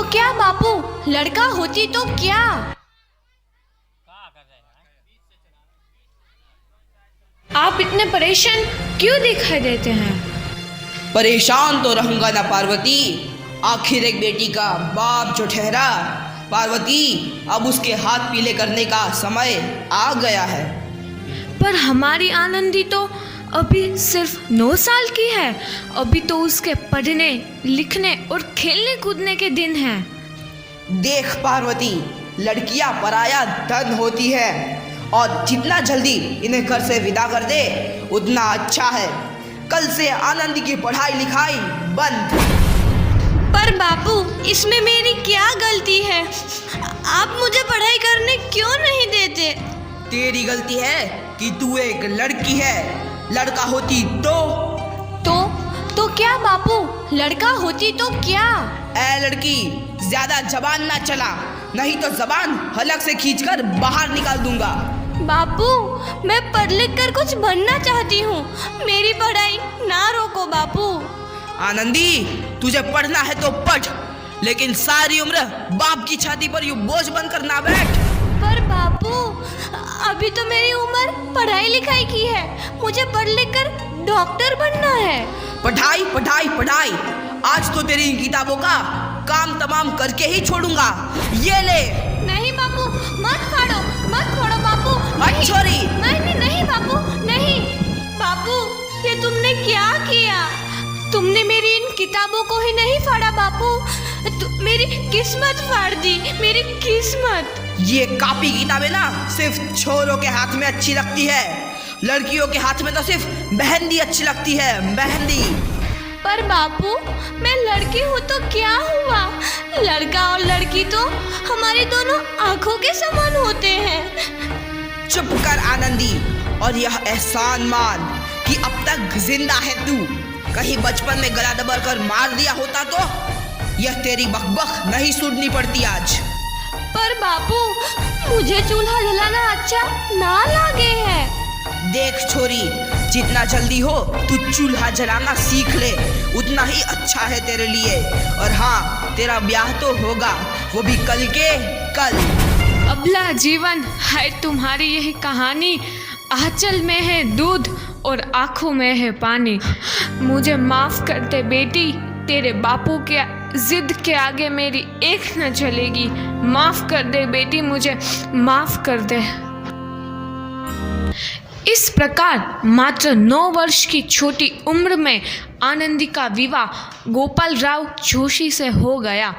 क्या बापू, लड़का होती तो क्या। आप इतने परेशान क्यों दिखाई देते हैं? परेशान तो रहूंगा ना पार्वती, आखिर एक बेटी का बाप जो ठहरा। पार्वती, अब उसके हाथ पीले करने का समय आ गया है। पर हमारी आनंदी तो अभी सिर्फ 9 साल की है। अभी तो उसके पढ़ने लिखने और खेलने कूदने के दिन हैं। देख पार्वती, लड़कियां पराया धन होती है और जितना जल्दी इन्हें घर से विदा कर दे उतना अच्छा है। कल से आनंदी की पढ़ाई लिखाई बंद। पर बापू, इसमें मेरी क्या गलती है? आप मुझे पढ़ाई करने क्यों नहीं देते? तेरी गलती है कि तू एक लड़की है। लड़का होती तो क्या बापू, लड़का होती तो क्या। ए लड़की, ज्यादा जबान ना चला, नहीं तो जबान हलक से खींचकर बाहर निकाल दूंगा। बापू, मैं पढ़ लिख कर कुछ बनना चाहती हूँ, मेरी पढ़ाई ना रोको बापू। आनंदी, तुझे पढ़ना है तो पढ़, लेकिन सारी उम्र बाप की छाती पर यूं बोझ बनकर ना बैठ। पर बापू, अभी तो मेरी उम्र पढ़ाई लिखाई की है, मुझे पढ़ लिख कर डॉक्टर बनना है। पढ़ाई पढ़ाई पढ़ाई, आज तो तेरी इन किताबों का काम तमाम करके ही छोड़ूंगा। ये ले। नहीं बापू, मत फाड़ो बापू। छोरी। नहीं बापू, नहीं। बापू, ये तुमने क्या किया? तुमने मेरी इन किताबों को ही नहीं फाड़ा बापू, मेरी किस्मत फाड़ दी, मेरी किस्मत। ये कॉपी किताबें ना सिर्फ छोरों के हाथ में अच्छी लगती है, लड़कियों के हाथ में तो सिर्फ मेहंदी अच्छी लगती है, मेहंदी। पर बापू, मैं लड़की हूँ तो क्या हुआ? लड़का और लड़की तो हमारी दोनों आंखों के समान होते हैं। चुप कर आनंदी, और यह एहसान मान कि अब तक जिंदा है तू। कहीं बचपन में गला दबा कर मार दिया होता तो यह तेरी बकबक नहीं सुननी पड़ती आज। पर बापू, मुझे चूल्हा जलाना अच्छा ना लगे है। देख छोरी, जितना जल्दी हो तू चूल्हा जलाना सीख ले, उतना ही अच्छा है तेरे लिए। और हाँ, तेरा ब्याह तो होगा, वो भी कल के कल। अबला जीवन है तुम्हारी यही कहानी, आंचल में है दूध और आंखों में है पानी। मुझे माफ कर दे बेटी, तेरे बापू के जिद के आगे मेरी एक न चलेगी। माफ कर दे बेटी, मुझे माफ कर दे। इस प्रकार मात्र 9 वर्ष की छोटी उम्र में आनंदी का विवाह गोपाल राव जोशी से हो गया।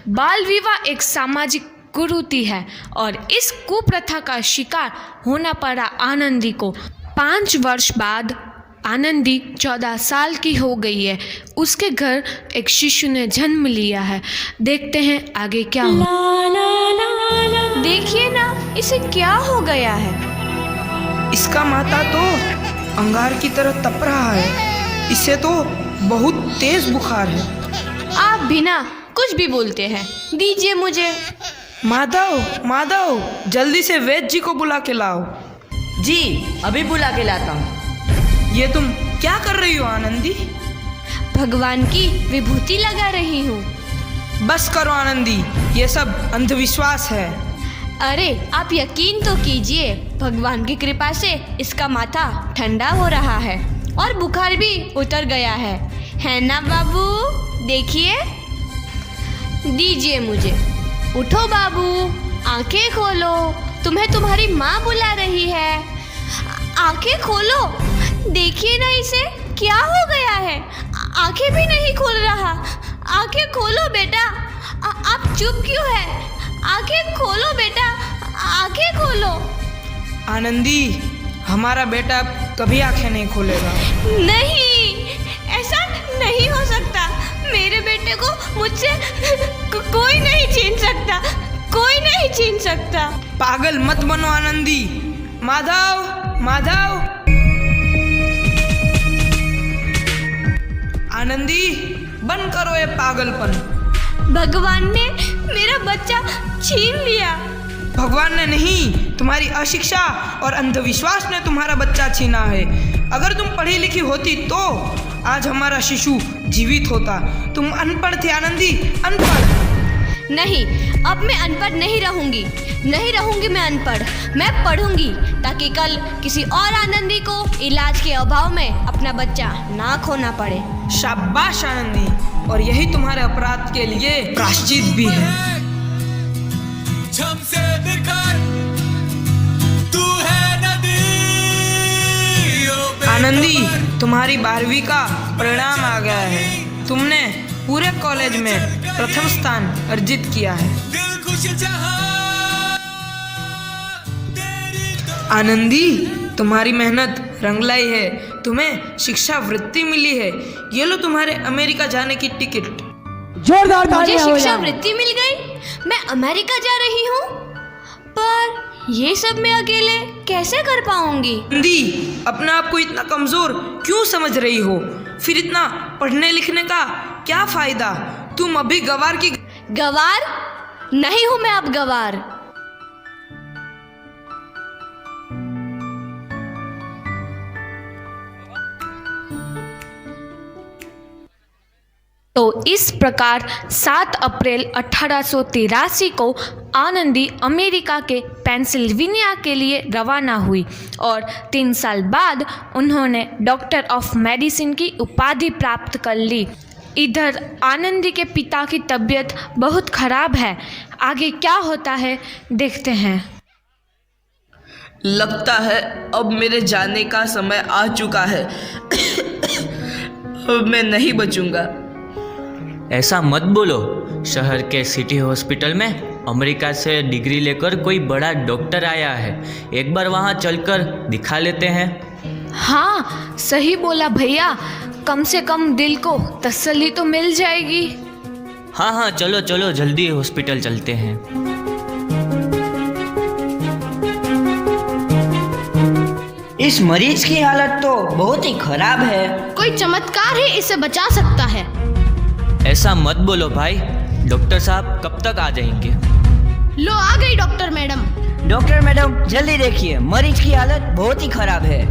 बाल विवाह एक सामाजिक कुरीति है और इस कुप्रथा का शिकार होना पड़ा आनंदी को। 5 वर्ष बाद आनंदी 14 साल की हो गई है। उसके घर एक शिशु ने जन्म लिया है। देखते हैं आगे क्या हो। देखिए ना, इसे क्या हो गया है? इसका माथा तो अंगार की तरह तप रहा है। इसे तो बहुत तेज बुखार है। आप बिना कुछ भी बोलते हैं, दीजिए मुझे। माधव, जल्दी से वैद्य जी को बुला के लाओ। जी, अभी बुला के लाता हूँ। ये तुम क्या कर रही हो आनंदी? भगवान की विभूति लगा रही हूँ। बस करो आनंदी, ये सब अंधविश्वास है। अरे आप यकीन तो कीजिए, भगवान की कृपा से इसका माथा ठंडा हो रहा है और बुखार भी उतर गया है ना बाबू? देखिए, दीजिए मुझे। उठो बाबू, आंखें खोलो, तुम्हें तुम्हारी माँ बुला रही है। आंखें खोलो, देखिए ना इसे क्या हो गया है, आंखें भी नहीं खोल रहा। आंखें खोलो बेटा, आप चुप क्यों है? आंखें खोलो बेटा, आंखें खोलो। आनंदी, हमारा बेटा कभी आंखें नहीं खोलेगा। नहीं, ऐसा नहीं हो सकता। मेरे बेटे को मुझसे कोई नहीं छीन सकता, कोई नहीं छीन सकता। पागल मत बनो आनंदी। माधव, आनंदी, बंद करो ये पागलपन। भगवान ने मेरा बच्चा छीन लिया। भगवान ने नहीं, तुम्हारी अशिक्षा और अंधविश्वास ने तुम्हारा बच्चा छीना है। अगर तुम पढ़ी लिखी होती तो आज हमारा शिशु जीवित होता। तुम अनपढ़ थे आनंदी, अनपढ़। नहीं, अब मैं अनपढ़ नहीं रहूंगी। नहीं रहूंगी मैं अनपढ़। मैं पढ़ूंगी ताकि कल किसी और आनंदी को इलाज के अभाव में अपना बच्चा ना खोना पड़े। शाबाश आनंदी, और यही तुम्हारे अपराध के लिए प्रायश्चित भी है। छम से बिखर तू है नदी। आनंदी, तुम्हारी 12वीं का परिणाम आ गया है। तुमने पूरे कॉलेज में प्रथम स्थान अर्जित किया है। दिल खुश जहां तेरी तो आनंदी, तुम्हारी मेहनत रंग लाई है। तुम्हें शिक्षा वृत्ति मिली है। ये लो तुम्हारे अमेरिका जाने की टिकट। जोरदार मुझे तालियां हो शिक्षा जाएं। वृत्ति मिल गई। मैं अमेरिका जा रही हूँ, पर ये सब मैं अकेले कैसे कर पाऊंगी? आनंदी, अपने आप को इतना कमजोर क्यों समझ रही हो? फिर इतना पढ़ने लिखने का क्या फायदा? तुम अभी गवार की गवार नहीं हूं मैं अब गवार। तो इस प्रकार 7 अप्रैल 1883 को आनंदी अमेरिका के पेंसिल्वेनिया के लिए रवाना हुई और 3 साल बाद उन्होंने डॉक्टर ऑफ मेडिसिन की उपाधि प्राप्त कर ली। इधर आनंदी के पिता की तबीयत बहुत खराब है। आगे क्या होता है देखते हैं। लगता है अब मेरे जाने का समय आ चुका है। अब मैं नहीं बचूंगा। ऐसा मत बोलो। शहर के सिटी हॉस्पिटल में अमेरिका से डिग्री लेकर कोई बड़ा डॉक्टर आया है। एक बार वहाँ चलकर दिखा लेते हैं। हाँ, सही बोला भैया। कम से कम दिल को तसल्ली तो मिल जाएगी। हाँ हाँ, चलो चलो जल्दी हॉस्पिटल चलते हैं। इस मरीज की हालत तो बहुत ही खराब है। कोई चमत्कार ही इसे बचा सकता है। ऐसा मत बोलो भाई। डॉक्टर साहब कब तक आ जाएंगे? लो आ गई डॉक्टर मैडम। डॉक्टर मैडम जल्दी देखिए, मरीज की हालत बहुत ही खराब है।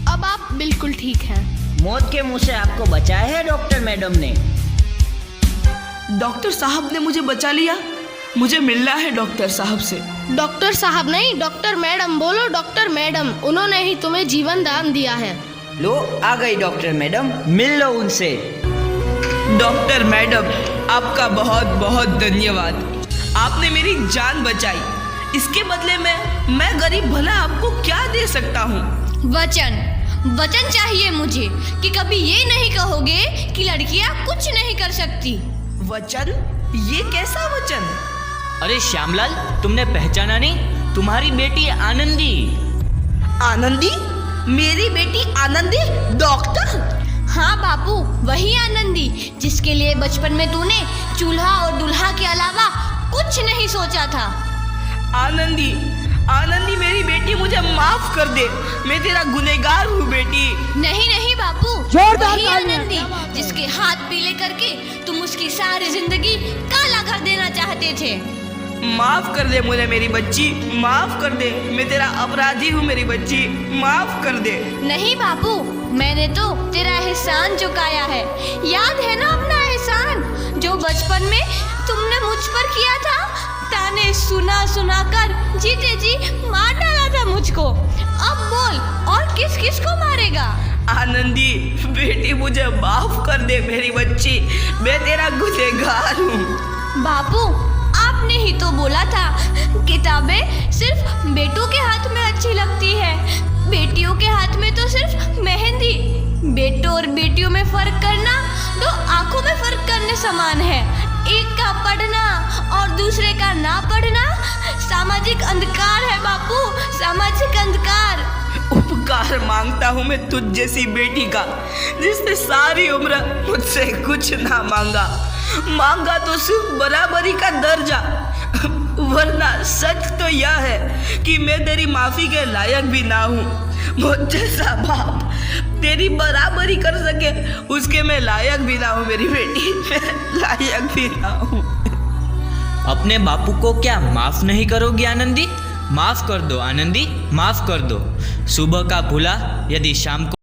अब आप बिल्कुल ठीक हैं। मौत के मुंह से आपको बचाया है डॉक्टर मैडम ने। डॉक्टर साहब ने मुझे बचा लिया। मुझे मिलना है डॉक्टर साहब से। डॉक्टर साहब नहीं, डॉक्टर मैडम बोलो। डॉक्टर मैडम, उन्होंने ही तुम्हें जीवन दान दिया है। लो आ गई डॉक्टर मैडम, मिल लो उनसे। डॉक्टर मैडम, आपका बहुत बहुत धन्यवाद। आपने मेरी जान बचाई। इसके बदले में मैं गरीब भला आपको क्या दे सकता हूँ? वचन चाहिए मुझे कि कभी ये नहीं कहोगे कि लड़कियां कुछ नहीं कर सकती। वचन? ये कैसा वचन? अरे श्यामलाल, तुमने पहचाना नहीं? तुम्हारी बेटी आनंदी। आनंदी? मेरी बेटी आनंदी डॉक्टर? हाँ बापू, वही आनंदी जिसके लिए बचपन में तूने चूल्हा और दूल्हा के अलावा कुछ नहीं सोचा था। आनंदी, आनंदी मेरी बेटी, मुझे माफ कर दे। मैं तेरा गुनहगार हूँ बेटी। नहीं नहीं बापू, जोरदार वही तालियां। आनंदी जिसके हाथ पीले करके तुम उसकी सारी जिंदगी काला कर देना चाहते थे। माफ कर दे मुझे मेरी बच्ची, माफ कर दे। मैं तेरा अपराधी हूँ मेरी बच्ची, माफ कर दे। नहीं बापू, मैंने तो तेरा एहसान चुकाया है। याद है ना अपना एहसान जो बचपन में तुमने मुझ पर किया था? ताने सुना सुना कर जीते जी मार डाला था मुझको। अब बोल, और किस किस को मारेगा? आनंदी बेटी, मुझे माफ कर दे मेरी बच्ची। मैं तेरा गुनहगार हूँ। बापू, आपने ही तो बोला था किताबें सिर्फ बेटों के हाथ में अच्छी लगती है, बेटियों के हाथ में तो सिर्फ मेहंदी। बेटों और बेटियों में फर्क करना दो आंखों में फर्क करने समान है। एक का पढ़ना और दूसरे का ना पढ़ना सामाजिक अंधकार है बापू, सामाजिक अंधकार। उपकार मांगता हूँ मैं तुझ जैसी बेटी का, जिसने सारी उम्र मुझसे कुछ ना मांगा तो सिर्फ बराबरी का दर्जा। वरना सच तो यह है कि मैं तेरी माफी के लायक भी ना हूँ। मुझ जैसा बाप तेरी बराबरी कर सके उसके मैं लायक भी ना हूँ मेरी बेटी, मैं लायक भी ना हूँ। अपने बापू को क्या माफ नहीं करोगी आनंदी? माफ़ कर दो आनंदी, माफ़ कर दो। सुबह का भूला यदि शाम को